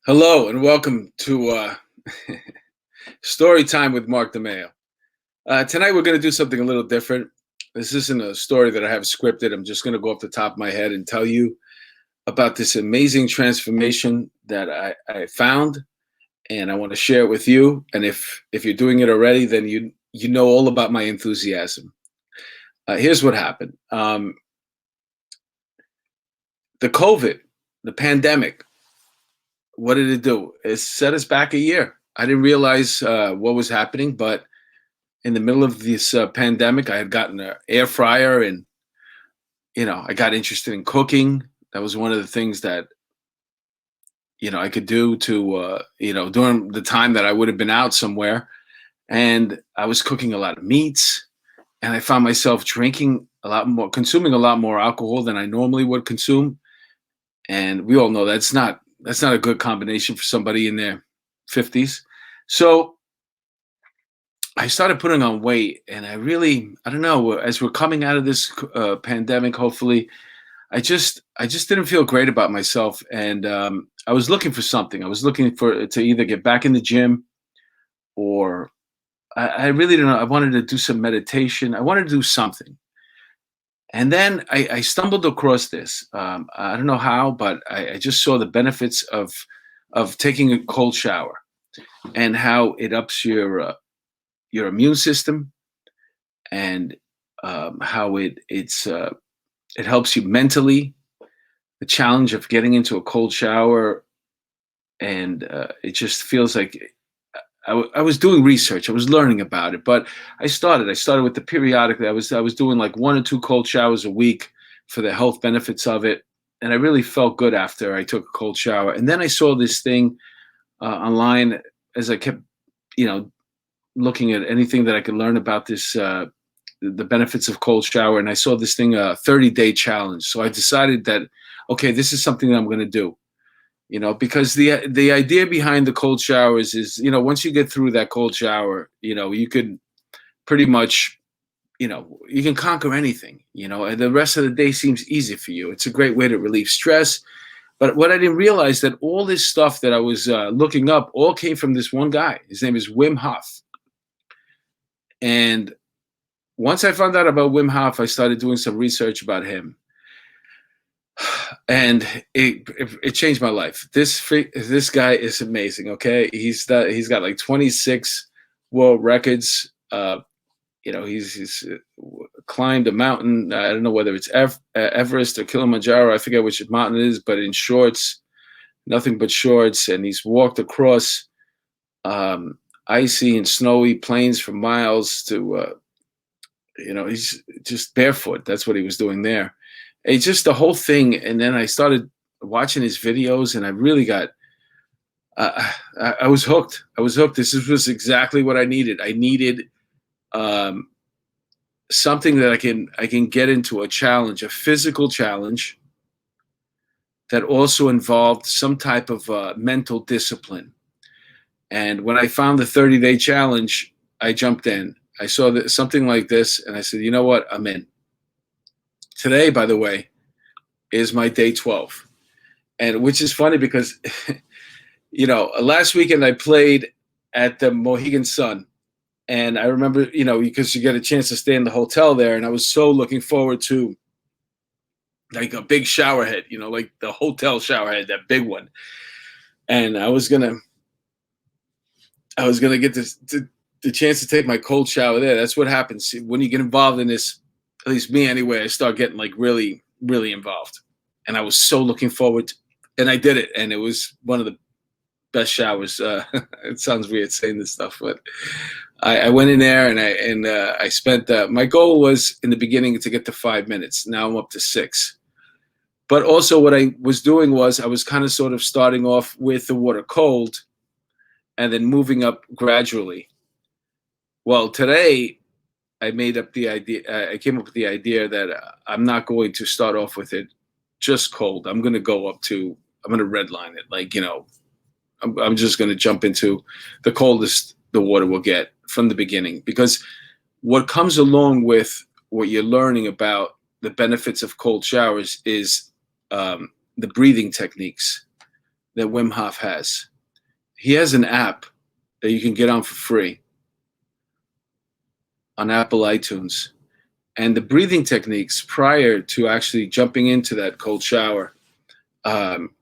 Hello and welcome to Story Time with Mark DeMeo. Tonight we're going to do something a little different. This isn't a story that I have scripted. I'm just going to go off the top of my head and tell you about this amazing transformation that I found, and I want to share it with you. And if you're doing it already, then you know all about my enthusiasm. Here's what happened: the COVID, the pandemic. What did it do? It set us back a year. I didn't realize what was happening, but in the middle of this pandemic, I had gotten an air fryer, and I got interested in cooking. That was one of the things that I could do to during the time that I would have been out somewhere, and I was cooking a lot of meats, and I found myself drinking a lot more, consuming a lot more alcohol than I normally would consume. And we all know that's not a good combination for somebody in their 50s. So I started putting on weight, and I don't know, as we're coming out of this pandemic, hopefully, I just didn't feel great about myself, and I was looking for something. I was looking for to either get back in the gym, or I really don't know. I wanted to do some meditation. I wanted to do something, and then I stumbled across this. I don't know how, but I just saw the benefits of taking a cold shower and how it ups your immune system, and how it helps you mentally. The challenge of getting into a cold shower, and it just feels like I was doing research. I was learning about it, but I started with the periodic. I was doing like one or two cold showers a week for the health benefits of it, and I really felt good after I took a cold shower. And then I saw this thing online as I kept, you know, looking at anything that I could learn about this, the benefits of cold shower, and I saw this thing, a 30-day challenge. So I decided that, okay, this is something that I'm going to do. Because the idea behind the cold showers is, once you get through that cold shower, you could pretty much, you can conquer anything, and the rest of the day seems easy for you. It's a great way to relieve stress. But what I didn't realize, that all this stuff that I was looking up all came from this one guy. His name is Wim Hof. And once I found out about Wim Hof, I started doing some research about him, and it changed my life. This guy is amazing. Okay, he's got like 26 world records. He's climbed a mountain. I don't know whether it's Everest or Kilimanjaro. I forget which mountain it is, but in shorts, nothing but shorts, and he's walked across icy and snowy plains for miles to he's just barefoot. That's what he was doing there. It's just the whole thing. And then I started watching his videos, and I really got, I was hooked. I was hooked. This was exactly what I needed. I needed something that I can get into, a challenge, a physical challenge that also involved some type of mental discipline. And when I found the 30-day challenge, I jumped in. I saw something like this, and I said, you know what? I'm in. Today, by the way, is my day 12. And which is funny because, last weekend I played at the Mohegan Sun. And I remember, because you get a chance to stay in the hotel there. And I was so looking forward to like a big shower head, like the hotel shower head, that big one. And I was gonna get the chance to take my cold shower there. That's what happens when you get involved in this. At least me, anyway. I start getting like really, really involved, and I was so looking forward to, and I did it, and it was one of the best showers. It sounds weird saying this stuff, but I went in there, and I spent. My goal was in the beginning to get to 5 minutes. Now I'm up to 6. But also, what I was doing was I was kind of sort of starting off with the water cold, and then moving up gradually. Well, today I made up the idea. I came up with the idea that I'm not going to start off with it just cold. I'm going to go up to. I'm going to redline it. Like, I'm just going to jump into the coldest the water will get from the beginning, because what comes along with what you're learning about the benefits of cold showers is the breathing techniques. that Wim Hof has. He has an app that you can get on for free on Apple iTunes. And the breathing techniques prior to actually jumping into that cold shower, um,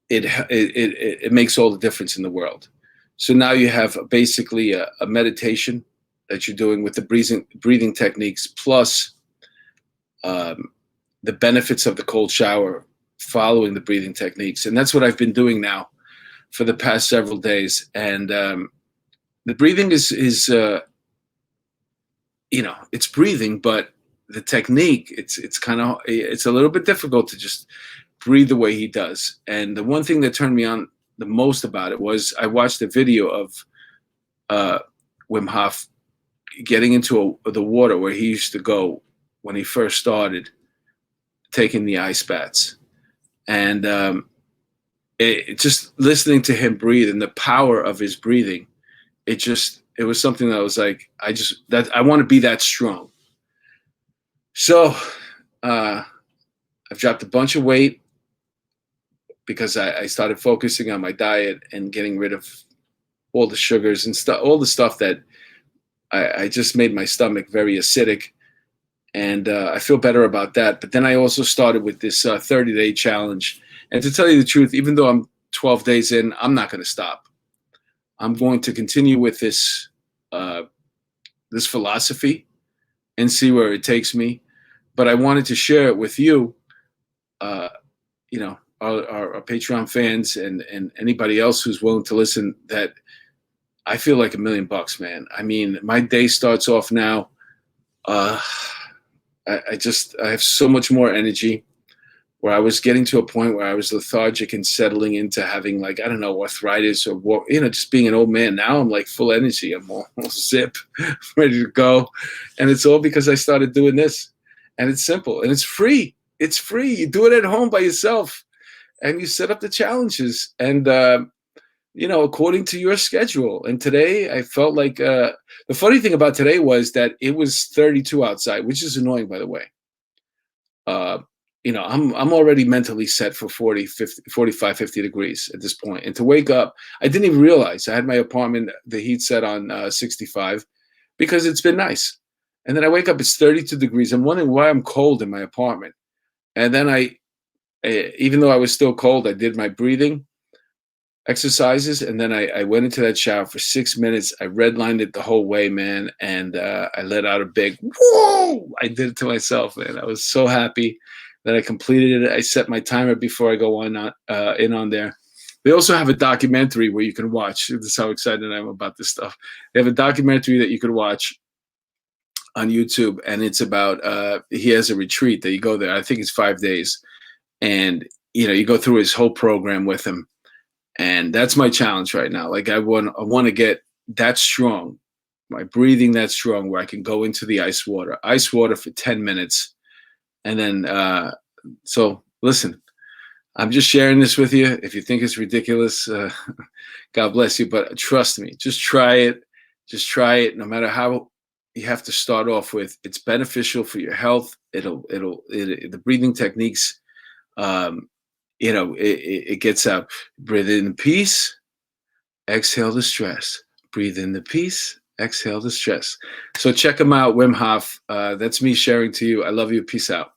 it makes all the difference in the world. So now you have basically a meditation that you're doing with the breathing techniques, plus the benefits of the cold shower following the breathing techniques. And that's what I've been doing now for the past several days. And the breathing is it's breathing, but the technique, it's a little bit difficult to just breathe the way he does. And the one thing that turned me on the most about it was I watched a video of Wim Hof getting into the water where he used to go when he first started taking the ice baths. And just listening to him breathe and the power of his breathing, it was something that was like, I want to be that strong. So I've dropped a bunch of weight because I started focusing on my diet and getting rid of all the sugars and stuff, all the stuff that I just made my stomach very acidic. And I feel better about that. But then I also started with this 30-day challenge. And to tell you the truth, even though I'm 12 days in, I'm not going to stop. I'm going to continue with this this philosophy and see where it takes me. But I wanted to share it with you, our Patreon fans and anybody else who's willing to listen, that I feel like $1,000,000, man. I mean, my day starts off now. I have so much more energy, where I was getting to a point where I was lethargic and settling into having, like, I don't know, arthritis or, just being an old man. Now I'm like full energy. I'm all zip, ready to go. And it's all because I started doing this. And it's simple and it's free. It's free. You do it at home by yourself and you set up the challenges and, according to your schedule. And today I felt like the funny thing about today was that it was 32 outside, which is annoying, by the way. I'm already mentally set for 40, 50, 45, 50 degrees at this point. And to wake up, I didn't even realize I had my apartment, the heat set on 65 because it's been nice. And then I wake up, it's 32 degrees. I'm wondering why I'm cold in my apartment. And then even though I was still cold, I did my breathing exercises. And then I went into that shower for 6 minutes. I redlined it the whole way, man. And I let out a big, whoa! I did it to myself, man. I was so happy that I completed it. I set my timer before I go in on there. They also have a documentary where you can watch. This is how excited I am about this stuff. They have a documentary that you could watch on YouTube, and it's about he has a retreat that you go there. I think it's 5 days, and you go through his whole program with him, and that's my challenge right now. Like I want to get that strong, my breathing that strong, where I can go into the ice water for 10 minutes, and then so listen. I'm just sharing this with you. If you think it's ridiculous, God bless you. But trust me, just try it. Just try it. No matter how you have to start off with, it's beneficial for your health. The breathing techniques, it gets out. Breathe in the peace, exhale the stress. Breathe in the peace, exhale the stress. So check them out, Wim Hof. That's me sharing to you. I love you. Peace out.